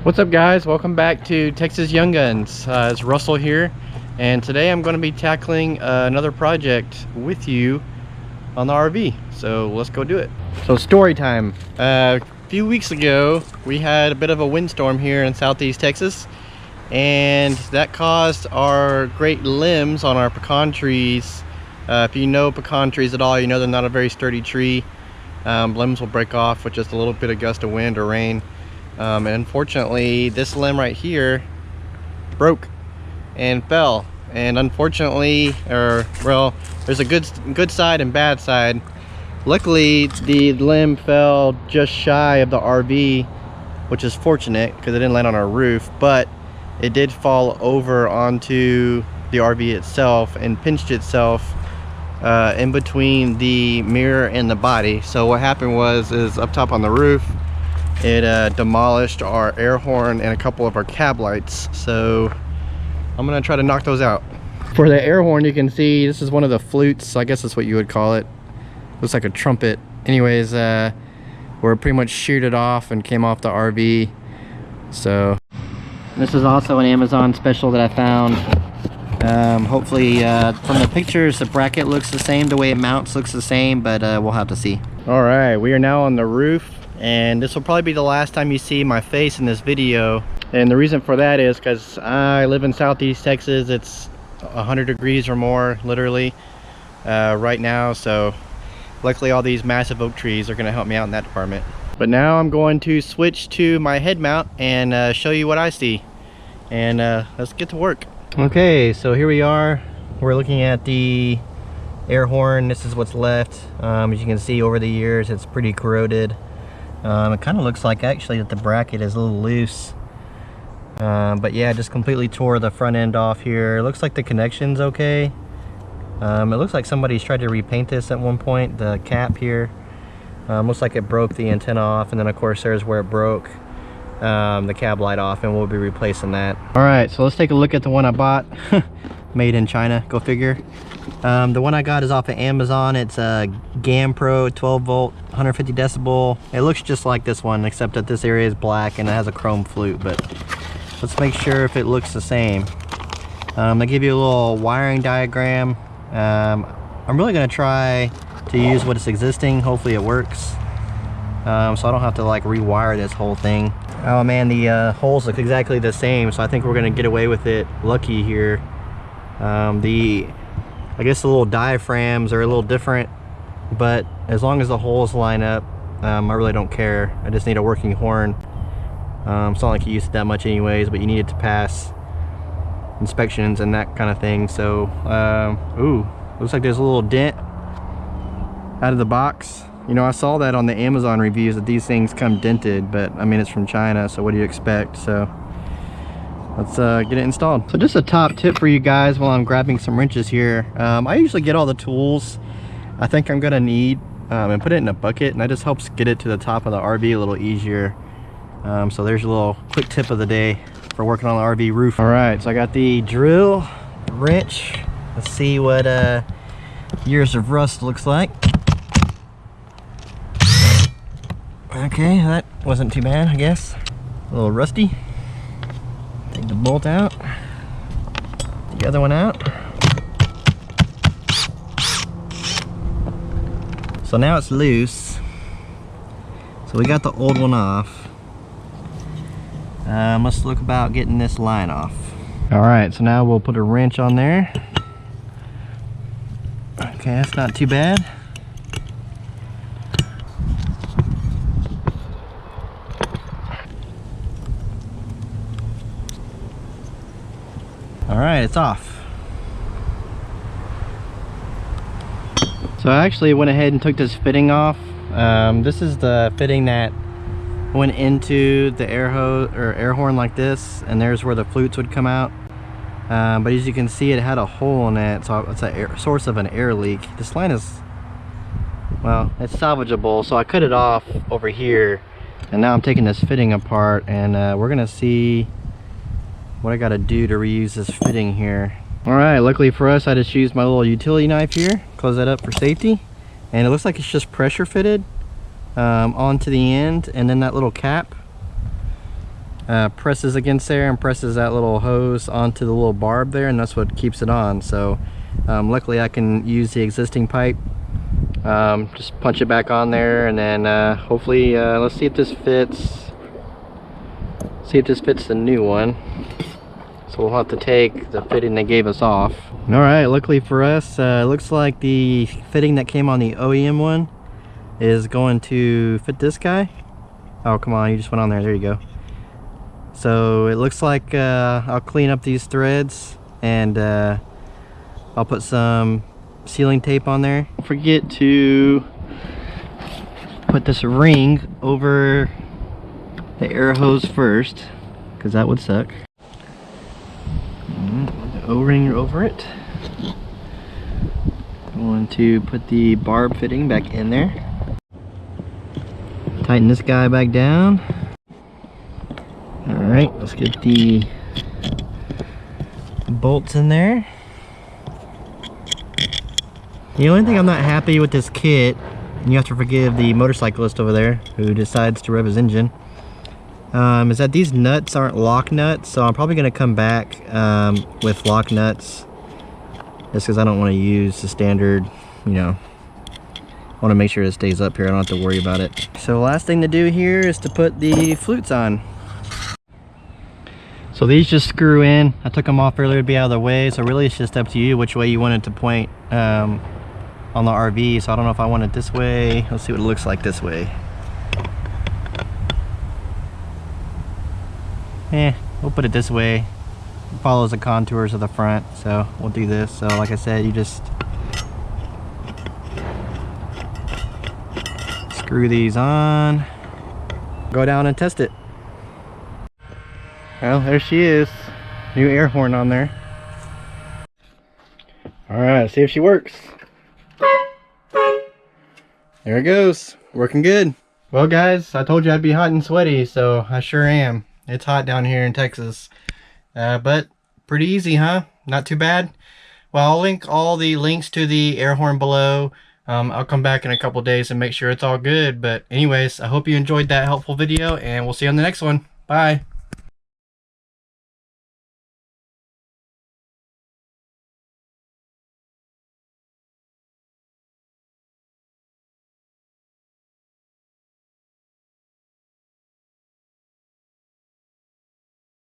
What's up, guys? Welcome back to Texas Young Guns. It's Russell here, and today I'm going to be tackling another project with you on the RV. So let's go do it. So story time. A few weeks ago we had a bit of a windstorm here in southeast Texas, and that caused our great limbs on our pecan trees. If you know pecan trees at all, you know they're not a very sturdy tree. Limbs will break off with just a little bit of gust of wind or rain. And unfortunately this limb right here broke and fell, and unfortunately, well, there's a good side and bad side. Luckily the limb fell just shy of the RV, which is fortunate because it didn't land on our roof, but it did fall over onto the RV itself and pinched itself in between the mirror and the body. So what happened is up top on the roof, it demolished our air horn and a couple of our cab lights. So I'm gonna try to knock those out. For the air horn, you can see this is one of the flutes. I guess that's what you would call it. Looks like a trumpet. Anyways, we're pretty much sheared it off and came off the RV. So this is also an Amazon special that I found. Hopefully from the pictures the bracket looks the same, the way it mounts looks the same, but we'll have to see. All right, we are now on the roof, and this will probably be the last time you see my face in this video. And the reason for that is because I live in southeast Texas. It's 100 degrees or more literally right now, so luckily all these massive oak trees are going to help me out in that department. But now I'm going to switch to my head mount and show you what I see, and let's get to work. Okay, so here we are. We're looking at the air horn. This is what's left. As you can see, over the years it's pretty corroded. It kind of looks like actually that the bracket is a little loose, but yeah, just completely tore the front end off here. It looks like the connection's okay. It looks like somebody's tried to repaint this at one point, the cap here. Looks like it broke the antenna off, and then of course there's where it broke the cab light off, and we'll be replacing that. All right, so let's take a look at the one I bought. Made in China, go figure. The one I got is off of Amazon. It's a GamPro 12 volt 150 decibel. It looks just like this one, except that this area is black and it has a chrome flute, but let's make sure if it looks the same. They give you a little wiring diagram. I'm really gonna try to use what's existing. Hopefully it works, so I don't have to like rewire this whole thing. Oh man, the holes look exactly the same, so I think we're gonna get away with it lucky here. I guess the little diaphragms are a little different, but as long as the holes line up, I really don't care. I just need a working horn. It's not like you use it that much anyways, but you need it to pass inspections and that kind of thing. So ooh, looks like there's a little dent out of the box. You know, I saw that on the Amazon reviews that these things come dented, but I mean, it's from China, so what do you expect? So let's get it installed. So just a top tip for you guys while I'm grabbing some wrenches here. I usually get all the tools I think I'm gonna need and put it in a bucket, and that just helps get it to the top of the RV a little easier. So there's a little quick tip of the day for working on the RV roof. All right, so I got the drill, wrench. Let's see what years of rust looks like. Okay, that wasn't too bad, I guess. A little rusty. Take the bolt out, the other one out. So now it's loose. So we got the old one off. Let's look about getting this line off. All right, so now we'll put a wrench on there. Okay, that's not too bad. All right, it's off. So I actually went ahead and took this fitting off. This is the fitting that went into the air hose or air horn like this, and there's where the flutes would come out. But as you can see, it had a hole in it, so it's a source of an air leak. This line is, well, it's salvageable, so I cut it off over here, and now I'm taking this fitting apart, and we're gonna see what I gotta do to reuse this fitting here. All right, luckily for us, I just used my little utility knife here, close that up for safety, and it looks like it's just pressure fitted onto the end, and then that little cap presses against there and presses that little hose onto the little barb there, and that's what keeps it on. So luckily I can use the existing pipe, just punch it back on there, and then hopefully let's see if this fits. See if this fits the new one. So we'll have to take the fitting they gave us off. All right, luckily for us, it looks like the fitting that came on the OEM one is going to fit this guy. Oh, come on, you just went on there. There you go. So it looks like I'll clean up these threads, and I'll put some sealing tape on there. Don't forget to put this ring over the air hose first, because that would suck. The O-ring over it. Going to put the barb fitting back in there. Tighten this guy back down. Alright, let's get the bolts in there. The only thing I'm not happy with this kit, and you have to forgive the motorcyclist over there who decides to rev his engine, is that these nuts aren't lock nuts. So I'm probably going to come back with lock nuts, just because I don't want to use the standard, you know. I want to make sure it stays up here. I don't have to worry about it. So the last thing to do here is to put the flutes on. So these just screw in. I took them off earlier to be out of the way, so really it's just up to you which way you want it to point on the RV. So I don't know if I want it this way. Let's see what it looks like this way. We'll put it this way. It follows the contours of the front, so we'll do this. So like I said, you just screw these on, go down and test it. Well, there she is. New air horn on there. Alright, see if she works. There it goes. Working good. Well guys, I told you I'd be hot and sweaty, so I sure am. It's hot down here in Texas. But pretty easy, huh? Not too bad. Well, I'll link all the links to the air horn below. I'll come back in a couple days and make sure it's all good. But anyways, I hope you enjoyed that helpful video, and we'll see you on the next one. Bye.